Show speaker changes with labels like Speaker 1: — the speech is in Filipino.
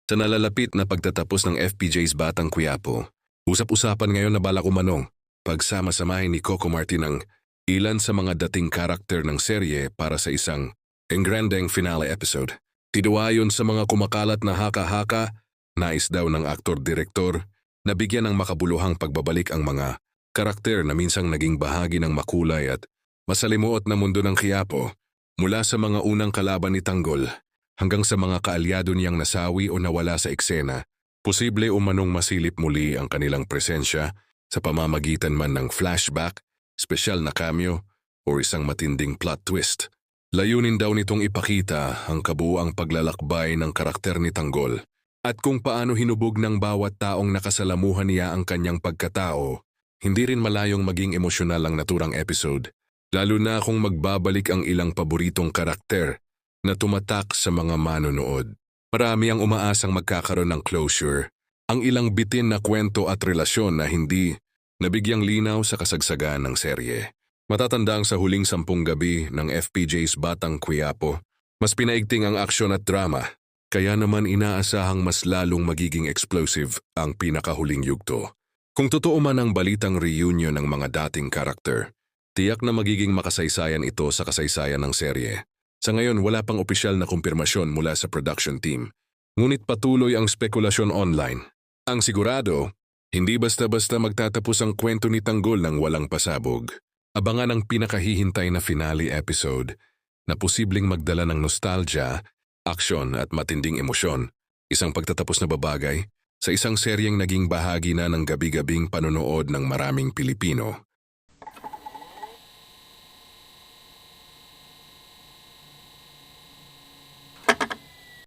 Speaker 1: Sa nalalapit na pagtatapos ng FPJ's Batang Quiapo, usap-usapan ngayon na balak umanong pagsama-samahin ni Coco Martin ang ilan sa mga dating karakter ng serye para sa isang engrandeng finale episode. Tinuayon sa mga kumakalat na haka-haka, nais daw ng aktor-direktor na bigyan ng makabuluhang pagbabalik ang mga karakter na minsang naging bahagi ng makulay at masalimuot na mundo ng Quiapo, mula sa mga unang kalaban ni Tanggol hanggang sa mga kaalyado niyang nasawi o nawala sa eksena. Posible umanong masilip muli ang kanilang presensya sa pamamagitan man ng flashback, espesyal na cameo, o isang matinding plot twist. Layunin daw nitong ipakita ang kabuuang paglalakbay ng karakter ni Tanggol at kung paano hinubog ng bawat taong nakasalamuhan niya ang kanyang pagkatao. Hindi rin malayong maging emosyonal ang naturang episode, lalo na kung magbabalik ang ilang paboritong karakter na tumatak sa mga manonood. Marami ang umaasang magkakaroon ng closure, ang ilang bitin na kwento at relasyon na hindi nabigyang linaw sa kasagsagan ng serye. Matatanda ang sa huling 10 gabi ng FPJ's Batang Quiapo, mas pinaigting ang aksyon at drama, kaya naman inaasahang mas lalong magiging explosive ang pinakahuling yugto. Kung totoo man ang balitang reunion ng mga dating karakter, tiyak na magiging makasaysayan ito sa kasaysayan ng serye. Sa ngayon, wala pang opisyal na kumpirmasyon mula sa production team, ngunit patuloy ang spekulasyon online. Ang sigurado, hindi basta-basta magtatapos ang kwento ni Tanggol ng walang pasabog. Abangan ang pinakahihintay na finale episode na posibleng magdala ng nostalgia, aksyon at matinding emosyon. Isang pagtatapos na babagay sa isang seryeng naging bahagi na ng gabi-gabing panonood ng maraming Pilipino.